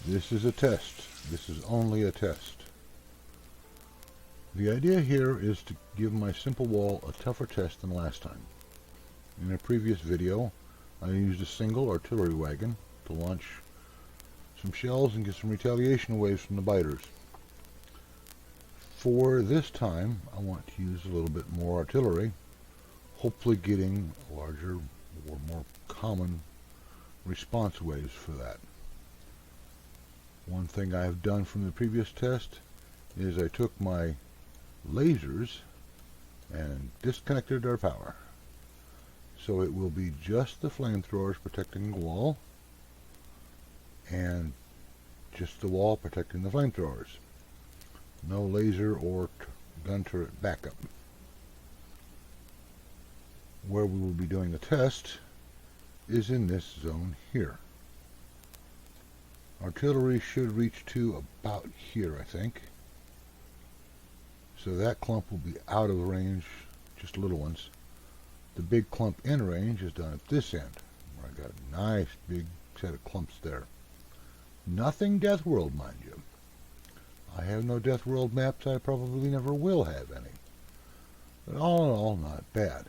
This is a test. This is only a test. The idea here is to give my simple wall a tougher test than last time. In a previous video, I used a single artillery wagon to launch some shells and get some retaliation waves from the biters. For this time, I want to use a little bit more artillery, hopefully getting larger or more common response waves for that. One thing I've done from the previous test is I took my lasers and disconnected their power. So it will be just the flamethrowers protecting the wall and just the wall protecting the flamethrowers. No laser or gun turret backup. Where we will be doing the test is in this zone here. Artillery should reach to about here, I think. So that clump will be out of range, just little ones. The big clump in range is done at this end, where I got a nice big set of clumps there. Nothing Death World, mind you. I have no Death World maps, I probably never will have any. But all in all, not bad.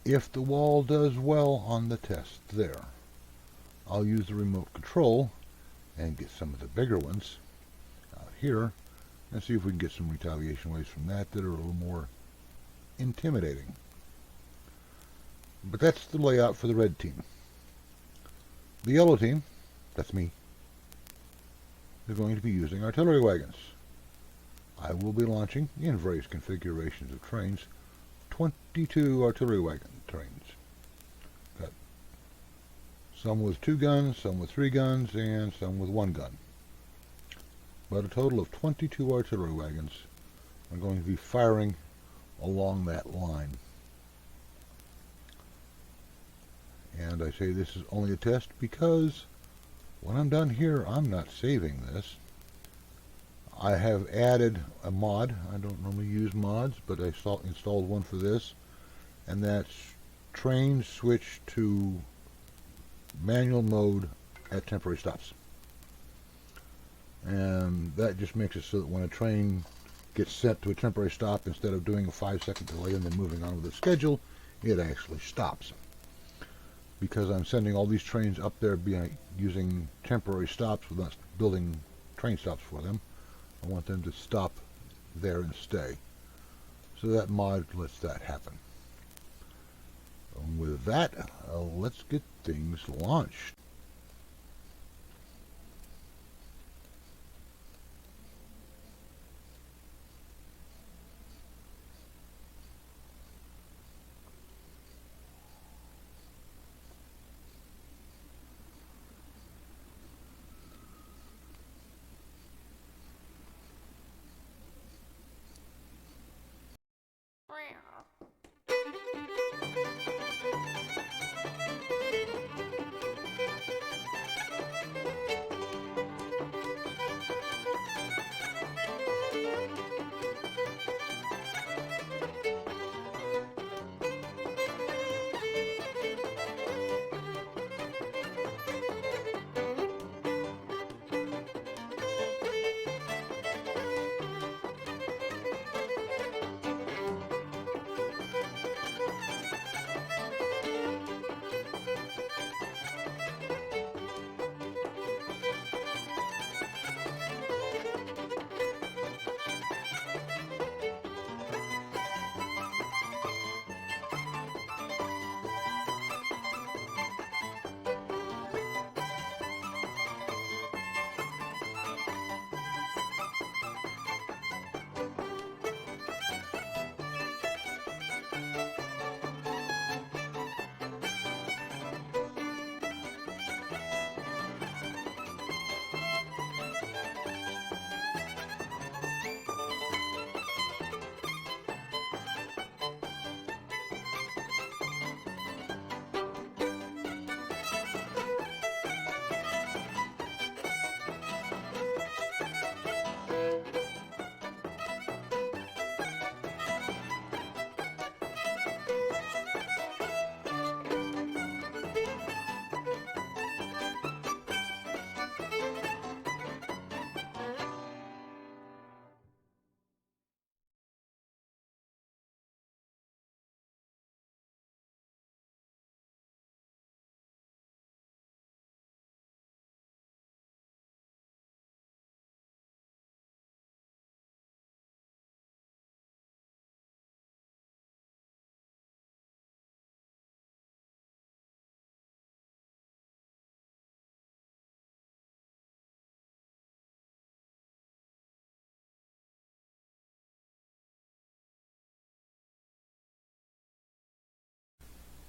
If the wall does well on the test there, I'll use the remote control and get some of the bigger ones out here and see if we can get some retaliation waves from that that are a little more intimidating. But that's the layout for the red team. The yellow team, that's me, they're going to be using artillery wagons. I will be launching, in various configurations of trains, 22 artillery wagon trains. Got some with 2 guns, some with 3 guns, and some with 1 gun. But a total of 22 artillery wagons are going to be firing along that line. And I say this is only a test because when I'm done here, I'm not saving this. I have added a mod. I don't normally use mods, but I installed one for this, and that's train switch to manual mode at temporary stops. And that just makes it so that when a train gets set to a temporary stop, instead of doing a 5-second delay and then moving on with the schedule, it actually stops. Because I'm sending all these trains up there using temporary stops without building train stops for them, I want them to stop there and stay. So that mod lets that happen. And with that, let's get things launched.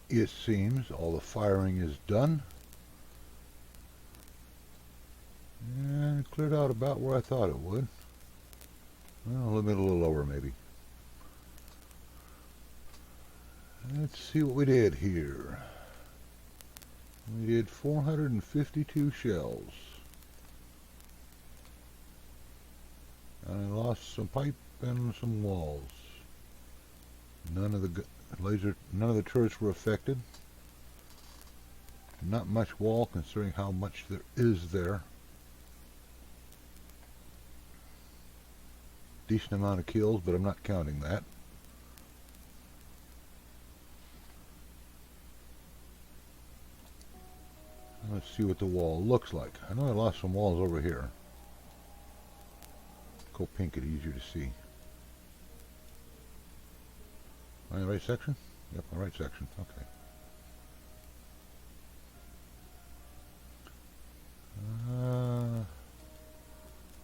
It seems all the firing is done. And it cleared out about where I thought it would. Well, a little lower maybe. Let's see what we did here. We did 452 shells. I lost some pipe and some walls. None of the turrets were affected. Not much wall considering how much there is there. Decent amount of kills, but I'm not counting that. Let's see what the wall looks like. I know I lost some walls over here. Go pink it easier to see. Am I in the right section? Yep, the right section. Okay.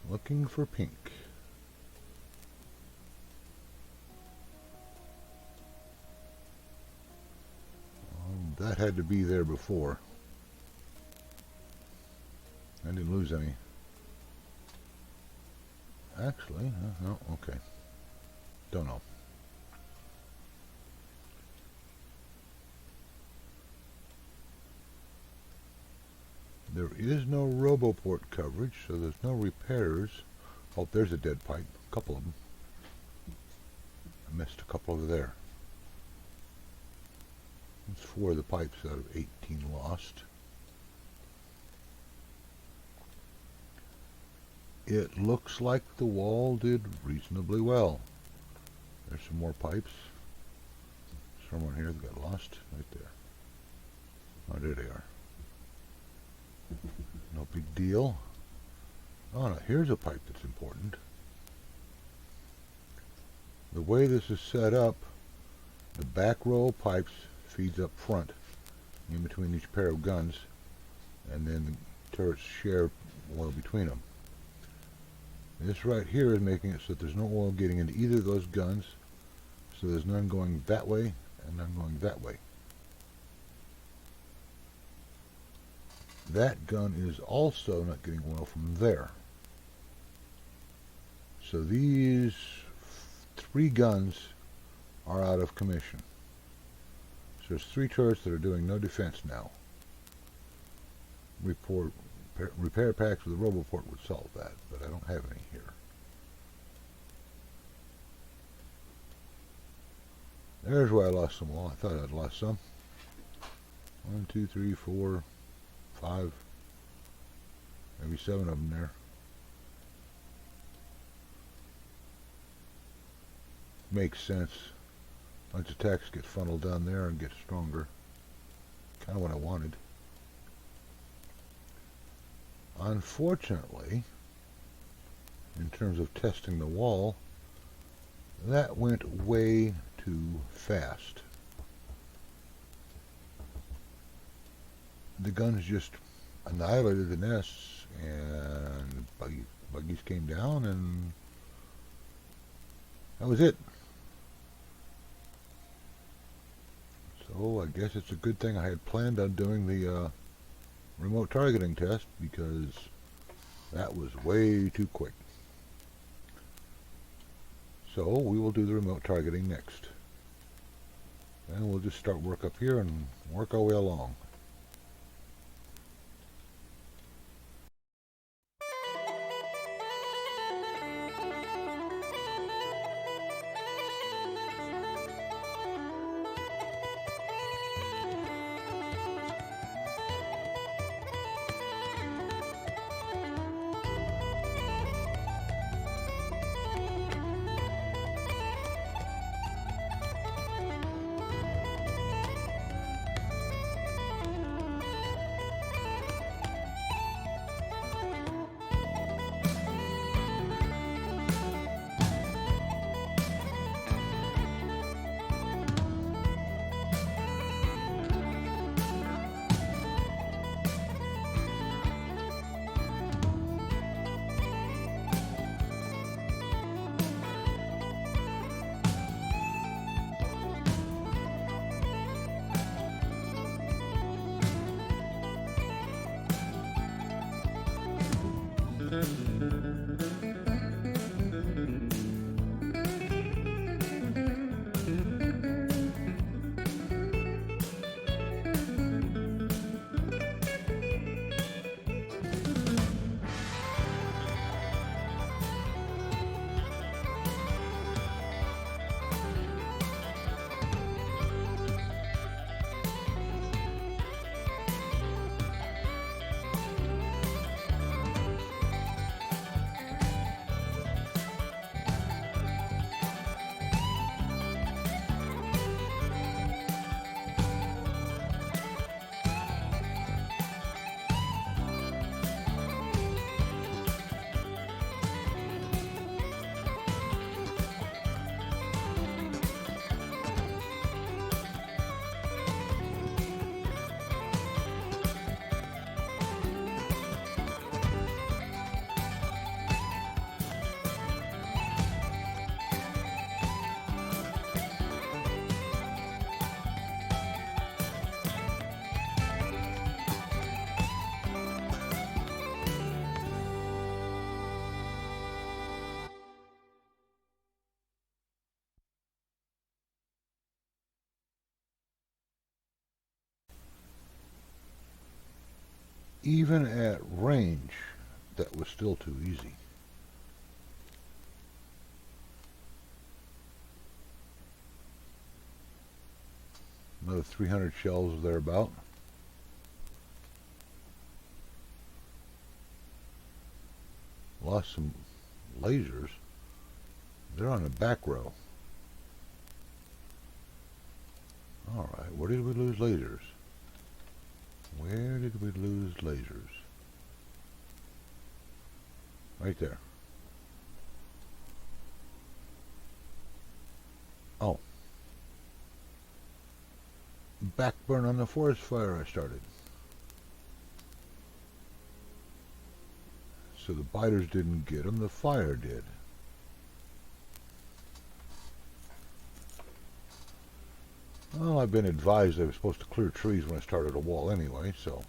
Looking for pink. That had to be there before. I didn't lose any. Actually, no, okay. Don't know. There is no RoboPort coverage, so there's no repairs. Oh, there's a dead pipe. A couple of them. I missed a couple over there. That's 4 of the pipes out of 18 lost. It looks like the wall did reasonably well. There's some more pipes. Someone here that got lost right there. Oh, there they are. No big deal. Oh, no, here's a pipe that's important. The way this is set up, the back row of pipes feeds up front in between each pair of guns, and then the turrets share oil between them. This right here is making it so that there's no oil getting into either of those guns, so there's none going that way and none going that way. That gun is also not getting oil from there. So these 3 guns are out of commission. So there's 3 turrets that are doing no defense now. Repair packs with a RoboPort would solve that, but I don't have any here. There's where I lost some wall. I thought I'd lost some. 1, 2, 3, 4, 5, maybe 7 of them there. Makes sense. Bunch of attacks get funneled down there and get stronger. Kind of what I wanted. Unfortunately, in terms of testing the wall, that went way too fast. The guns just annihilated the nests, and buggies came down, and that was it. So I guess it's a good thing I had planned on doing the remote targeting test, because that was way too quick. So we will do the remote targeting next. Then we'll just start work up here and work our way along. Even at range, that was still too easy. Another 300 shells thereabout. Lost some lasers. They're on the back row. Alright, where did we lose lasers? Where did we lose lasers? Right there. Oh. Backburn on the forest fire I started. So the biters didn't get them, the fire did. Well, I've been advised I was supposed to clear trees when I started a wall anyway, so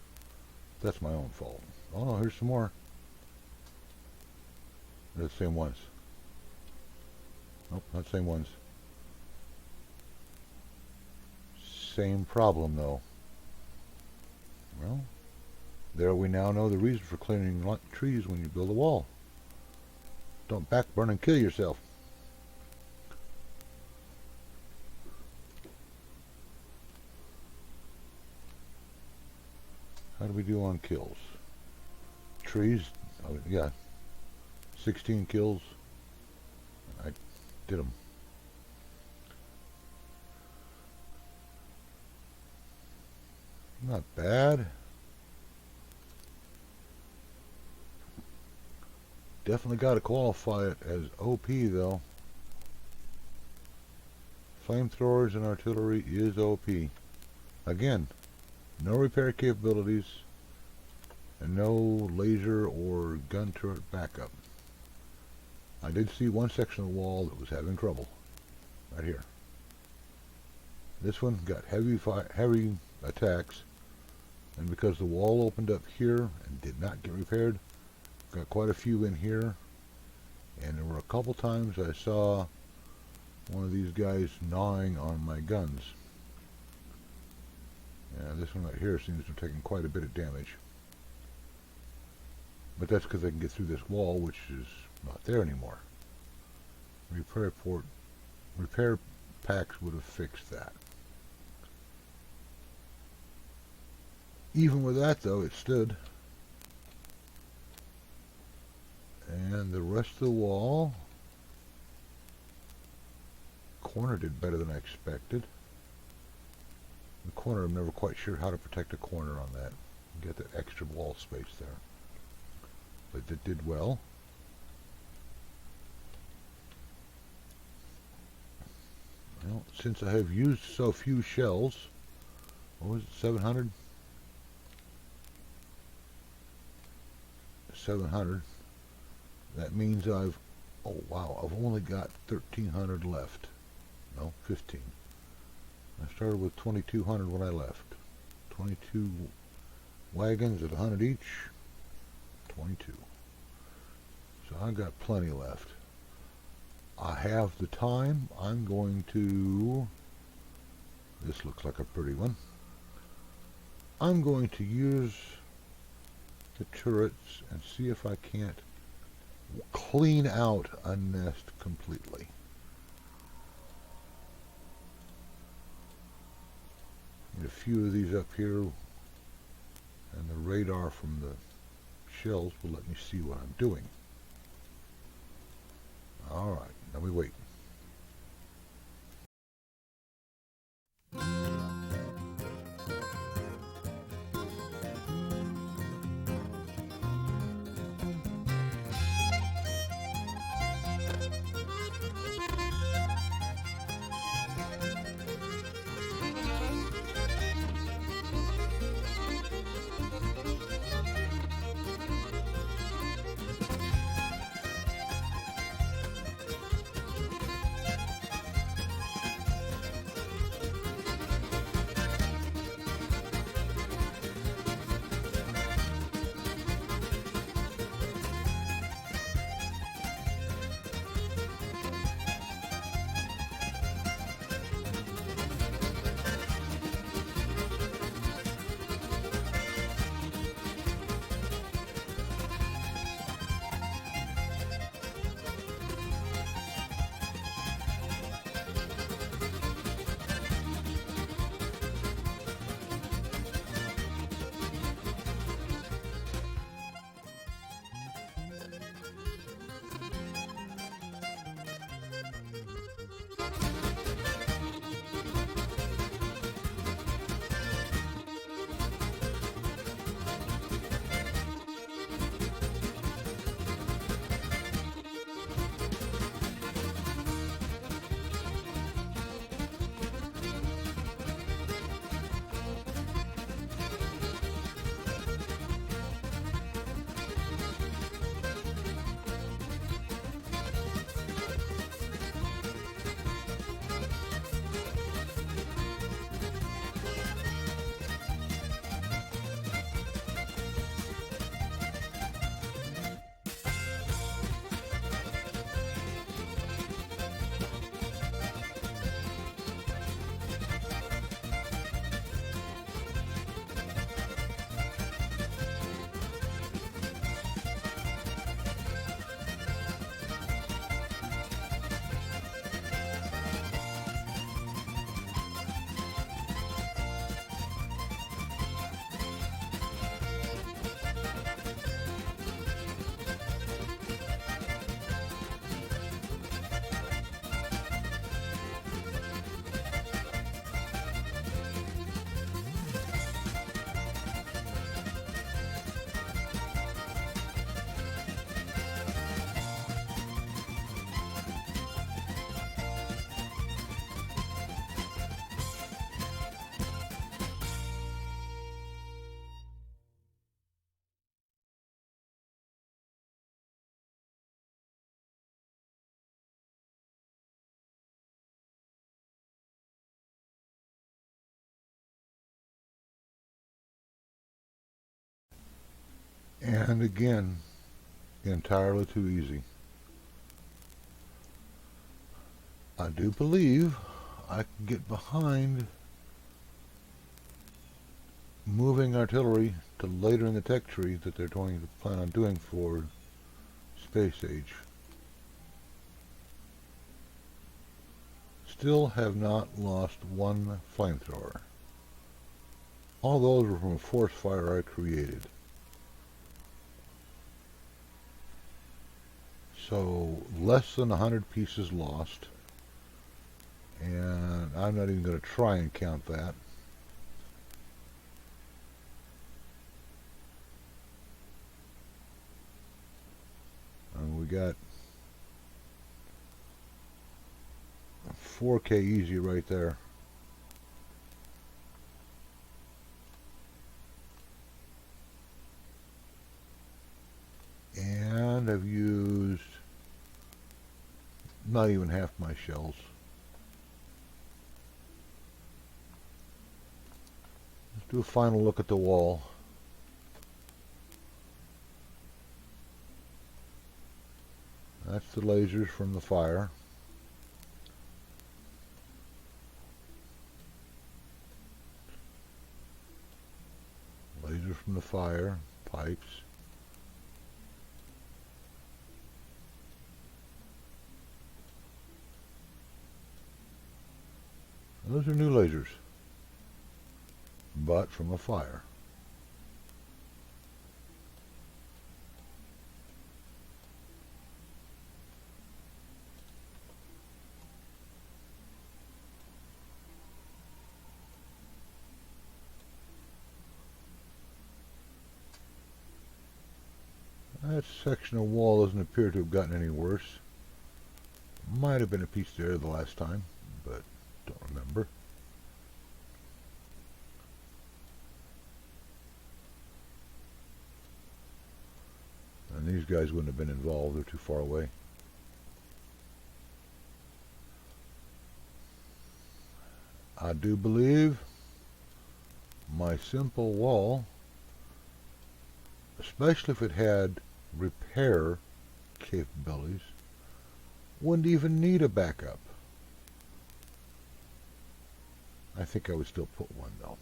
that's my own fault. Oh no, here's some more. They're the same ones. Nope, not the same ones. Same problem though. Well, there we now know the reason for clearing trees when you build a wall. Don't backburn and kill yourself. How do we do on kills? Trees, oh, yeah, 16 kills. I did them. Not bad. Definitely got to qualify it as OP though. Flamethrowers and artillery is OP. Again, no repair capabilities and no laser or gun turret backup. I did see one section of the wall that was having trouble. Right here. This one got heavy attacks, and because the wall opened up here and did not get repaired, got quite a few in here, and there were a couple times I saw one of these guys gnawing on my guns. Yeah, this one right here seems to have taken quite a bit of damage. But that's because I can get through this wall, which is not there anymore. Repair packs would have fixed that. Even with that though, it stood. And the rest of the wall, corner did better than I expected. The corner, I'm never quite sure how to protect a corner on that. Get that extra wall space there. But it did well. Well, since I have used so few shells, what was it, 700? 700. That means I've, oh wow, I've only got 1,300 left. No, 15. I started with 2,200 when I left. 22 wagons at 100 each. 22. So I've got plenty left. I have the time. I'm going to... This looks like a pretty one. I'm going to use the turrets and see if I can't clean out a nest completely. Get a few of these up here, and the radar from the shells will let me see what I'm doing. Alright, now we wait. And again, entirely too easy. I do believe I can get behind moving artillery to later in the tech tree that they're going to plan on doing for space age. Still have not lost one flamethrower. All those were from a force fire I created. So less than 100 pieces lost, and I'm not even going to try and count that. And we got 4K easy right there. And I've used not even half my shells. Let's do a final look at the wall. That's the lasers from the fire. Lasers from the fire, pipes. Those are new lasers, but from a fire. That section of wall doesn't appear to have gotten any worse. Might have been a piece there the last time, but don't remember. And these guys wouldn't have been involved, they're too far away. I do believe my simple wall, especially if it had repair capabilities, wouldn't even need a backup. I think I would still put one though,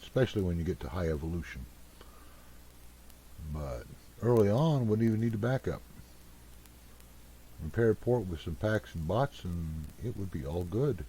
especially when you get to high evolution. But early on, wouldn't even need a backup. Repair port with some packs and bots and it would be all good.